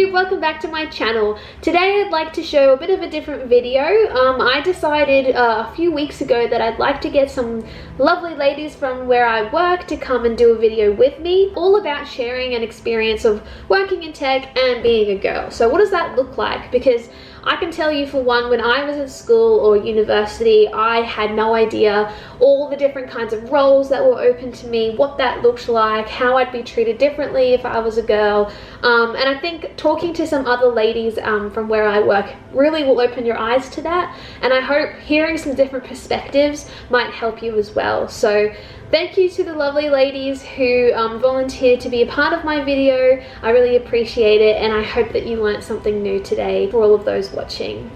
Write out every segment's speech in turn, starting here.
YouTube, welcome back to my channel. Today I'd like to show a bit of a different video. I decided a few weeks ago that I'd like to get some lovely ladies from where I work to come and do a video with me, all about sharing an experience of working in tech and being a girl. So what does that look like? Because I can tell you, for one, when I was at school or university, I had no idea all the different kinds of roles that were open to me, what that looked like, how I'd be treated differently if I was a girl. And I think talking to some other ladies from where I work really will open your eyes to that. And I hope hearing some different perspectives might help you as well. So thank you to the lovely ladies who volunteered to be a part of my video. I really appreciate it, and I hope that you learnt something new today for all of those watching.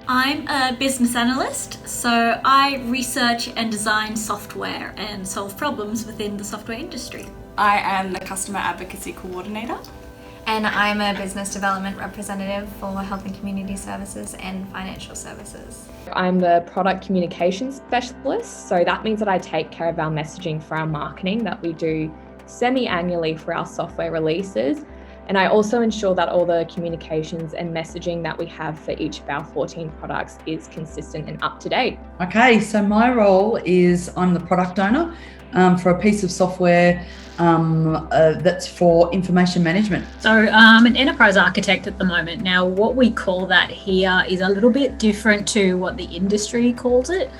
I'm a business analyst, so I research and design software and solve problems within the software industry. I am the customer advocacy coordinator. And I'm a business development representative for health and community services and financial services. I'm the product communications specialist, so that means that I take care of our messaging for our marketing that we do semi-annually for our software releases. And I also ensure that all the communications and messaging that we have for each of our 14 products is consistent and up to date. Okay, so my role is I'm the product owner for a piece of software that's for information management. So I'm an enterprise architect at the moment. Now, what we call that here is a little bit different to what the industry calls it.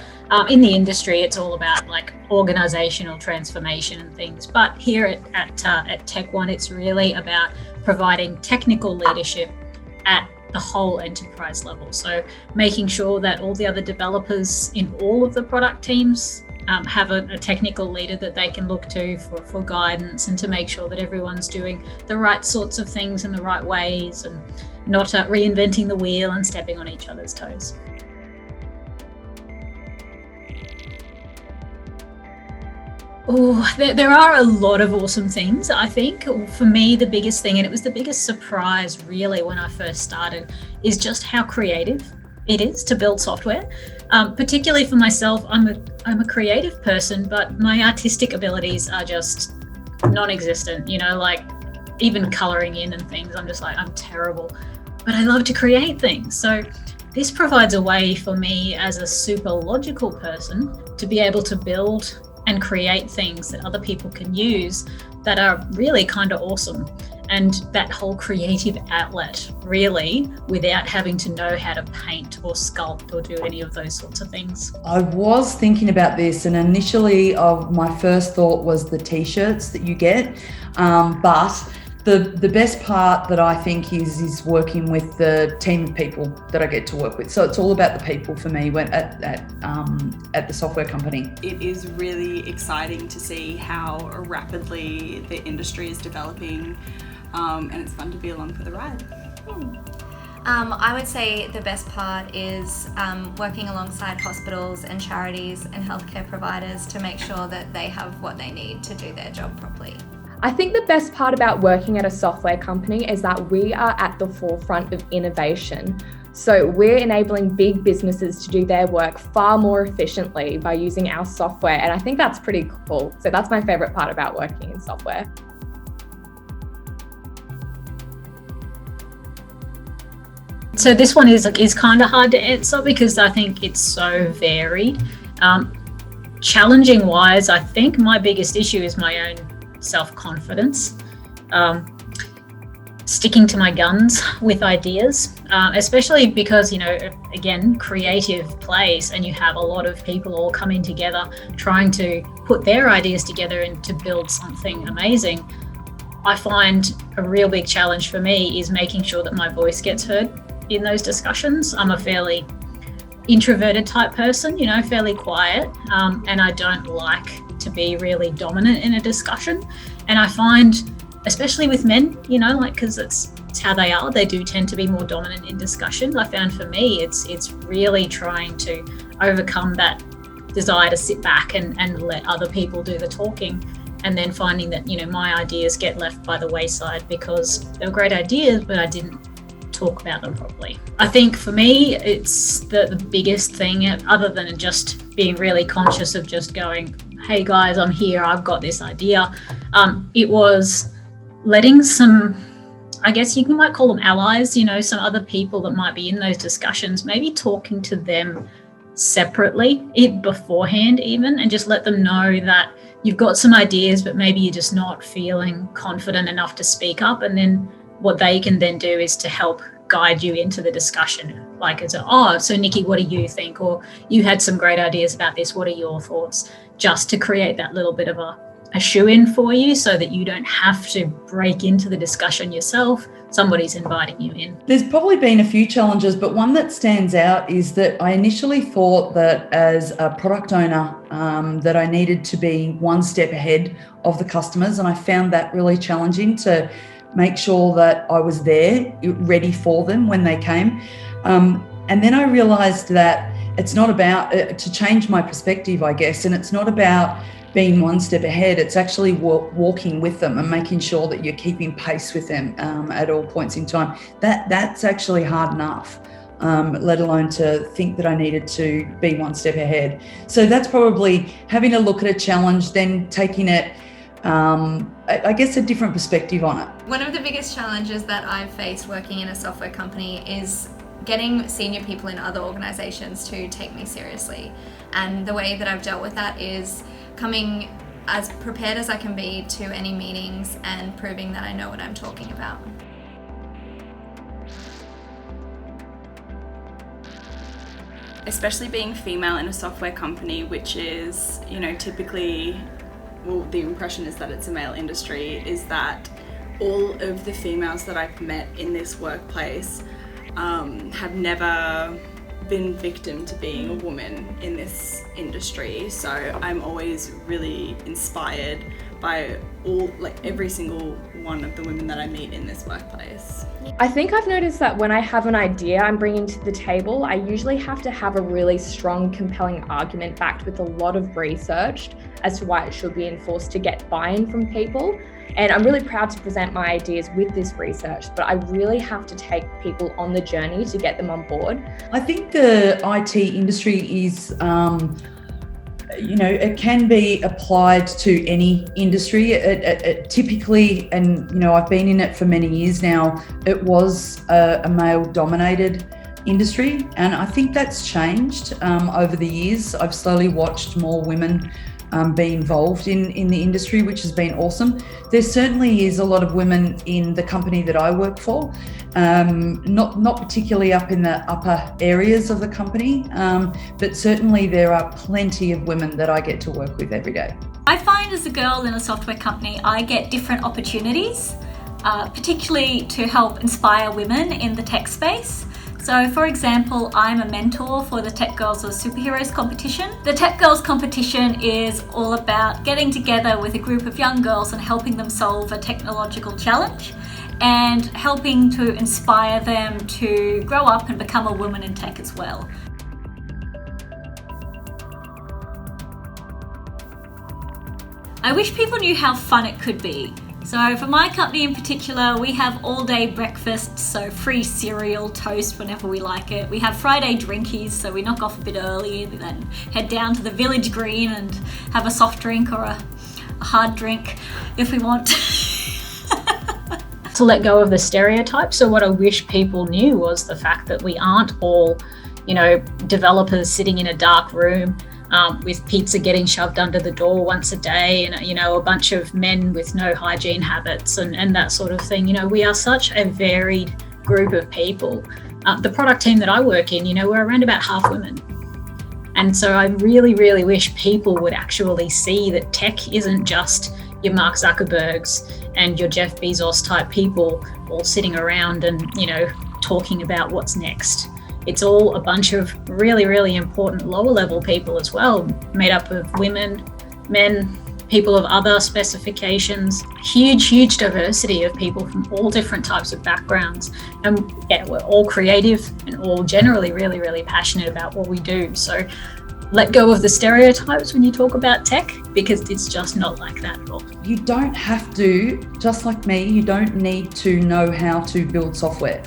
In the industry, it's all about like organizational transformation and things. But here at Tech One, it's really about providing technical leadership at the whole enterprise level. So making sure that all the other developers in all of the product teams have a technical leader that they can look to for guidance, and to make sure that everyone's doing the right sorts of things in the right ways and not reinventing the wheel and stepping on each other's toes. Oh, there are a lot of awesome things. I think for me, the biggest thing, and it was the biggest surprise really when I first started, is just how creative it is to build software. Particularly for myself, I'm a creative person, but my artistic abilities are just non-existent. You know, like even coloring in and things, I'm terrible. But I love to create things. So this provides a way for me as a super logical person to be able to build and create things that other people can use that are really kind of awesome. And that whole creative outlet, really, without having to know how to paint or sculpt or do any of those sorts of things. I was thinking about this, and initially my first thought was the t-shirts that you get, but the best part that I think is working with the team of people that I get to work with. So it's all about the people for me when at the software company. It is really exciting to see how rapidly the industry is developing, and it's fun to be along for the ride. I would say the best part is working alongside hospitals and charities and healthcare providers to make sure that they have what they need to do their job properly. I think the best part about working at a software company is that we are at the forefront of innovation. So we're enabling big businesses to do their work far more efficiently by using our software, and I think that's pretty cool. So that's my favorite part about working in software. So this one is kind of hard to answer because I think it's so varied. Challenging wise, I think my biggest issue is my own self-confidence. Sticking to my guns with ideas, especially because, you know, again, creative place, and you have a lot of people all coming together trying to put their ideas together and to build something amazing. I find a real big challenge for me is making sure that my voice gets heard in those discussions. I'm a fairly introverted type person, you know, fairly quiet, and I don't like to be really dominant in a discussion. And I find, especially with men, you know, like, because it's how they are, they do tend to be more dominant in discussions. I found for me, it's really trying to overcome that desire to sit back and let other people do the talking, and then finding that, you know, my ideas get left by the wayside because they were great ideas, but I didn't talk about them properly. I think for me, it's the biggest thing, other than just being really conscious of just going, hey guys, I'm here, I've got this idea. It was letting some, I guess you might call them allies, some other people that might be in those discussions, maybe talking to them separately beforehand even, and just let them know that you've got some ideas, but maybe you're just not feeling confident enough to speak up. And then what they can then do is to help guide you into the discussion. Like so Nikki, what do you think? Or you had some great ideas about this, what are your thoughts? Just to create that little bit of a shoe-in for you so that you don't have to break into the discussion yourself. Somebody's inviting you in. There's probably been a few challenges, but one that stands out is that I initially thought that as a product owner that I needed to be one step ahead of the customers, and I found that really challenging to make sure that I was there ready for them when they came. And then I realised that it's not about, to change my perspective, I guess, and it's not about being one step ahead. It's actually walking with them and making sure that you're keeping pace with them at all points in time. That's actually hard enough, let alone to think that I needed to be one step ahead. So that's probably having a look at a challenge, then taking it, I guess, a different perspective on it. One of the biggest challenges that I've faced working in a software company is getting senior people in other organizations to take me seriously. And the way that I've dealt with that is coming as prepared as I can be to any meetings and proving that I know what I'm talking about. Especially being female in a software company, which is, typically, well, the impression is that it's a male industry, is that all of the females that I've met in this workplace have never been victim to being a woman in this industry. So I'm always really inspired by every single one of the women that I meet in this workplace. I think I've noticed that when I have an idea I'm bringing to the table, I usually have to have a really strong, compelling argument backed with a lot of research as to why it should be enforced to get buy-in from people. And I'm really proud to present my ideas with this research, but I really have to take people on the journey to get them on board. I think the IT industry is, it can be applied to any industry. It typically, and I've been in it for many years now, it was a male-dominated industry, and I think that's changed over the years. I've slowly watched more women be involved in the industry, which has been awesome. There certainly is a lot of women in the company that I work for, not particularly up in the upper areas of the company, but certainly there are plenty of women that I get to work with every day. I find as a girl in a software company, I get different opportunities, particularly to help inspire women in the tech space. So for example, I'm a mentor for the Tech Girls or Superheroes competition. The Tech Girls competition is all about getting together with a group of young girls and helping them solve a technological challenge and helping to inspire them to grow up and become a woman in tech as well. I wish people knew how fun it could be. So for my company in particular, we have all-day breakfasts, so free cereal, toast whenever we like it. We have Friday drinkies, so we knock off a bit early and then head down to the village green and have a soft drink or a hard drink if we want. To let go of the stereotypes. So what I wish people knew was the fact that we aren't all, developers sitting in a dark room with pizza getting shoved under the door once a day and, a bunch of men with no hygiene habits and that sort of thing. We are such a varied group of people. The product team that I work in, we're around about half women. And so I really, really wish people would actually see that tech isn't just your Mark Zuckerbergs and your Jeff Bezos type people all sitting around and, talking about what's next. It's all a bunch of really, really important lower level people as well, made up of women, men, people of other specifications, huge diversity of people from all different types of backgrounds. And yeah, we're all creative and all generally really, really passionate about what we do. So let go of the stereotypes when you talk about tech, because it's just not like that at all. You don't have to, just like me, you don't need to know how to build software.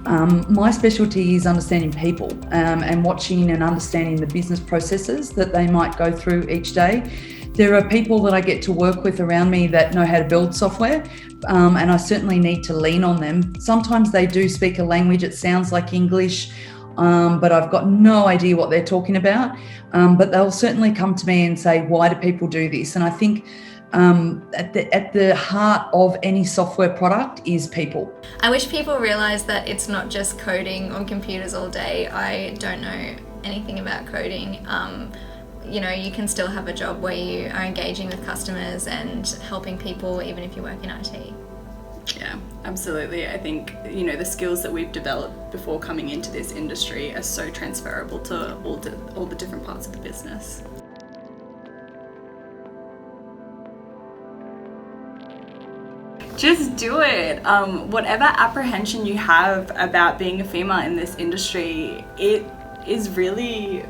My specialty is understanding people and watching and understanding the business processes that they might go through each day. There are people that I get to work with around me that know how to build software, and I certainly need to lean on them. Sometimes they do speak a language, it sounds like English, but I've got no idea what they're talking about. But they'll certainly come to me and say, why do people do this? And I think at the heart of any software product is people. I wish people realised that it's not just coding on computers all day. I don't know anything about coding. You can still have a job where you are engaging with customers and helping people, even if you work in IT. Yeah, absolutely. I think, the skills that we've developed before coming into this industry are so transferable to all the different parts of the business. Just do it. Whatever apprehension you have about being a female in this industry, it is really,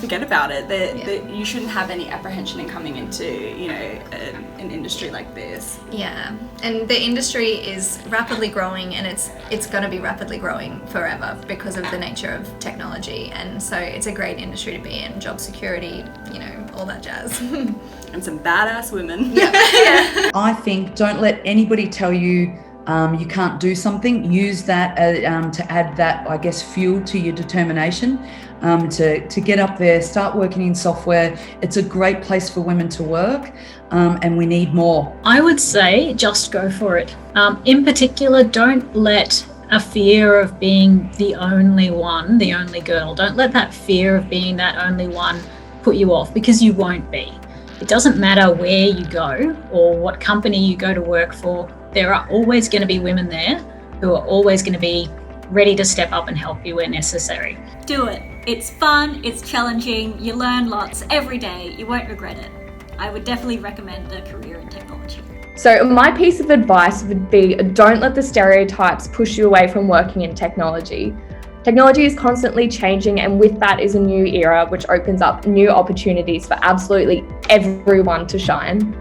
forget about it. That you shouldn't have any apprehension in coming into, an industry like this. Yeah, and the industry is rapidly growing, and it's going to be rapidly growing forever because of the nature of technology. And so it's a great industry to be in. Job security, all that jazz. And some badass women. Yeah. I think don't let anybody tell you you can't do something. Use that to add that, I guess, fuel to your determination to get up there, start working in software. It's a great place for women to work, and we need more. I would say just go for it. In particular, don't let a fear of being the only one, the only girl, don't let that fear of being that only one put you off, because you won't be. It doesn't matter where you go or what company you go to work for. There are always going to be women there who are always going to be ready to step up and help you where necessary. Do it. It's fun, it's challenging, you learn lots every day, you won't regret it. I would definitely recommend a career in technology. So my piece of advice would be, don't let the stereotypes push you away from working in technology. Technology is constantly changing, and with that is a new era which opens up new opportunities for absolutely everyone to shine.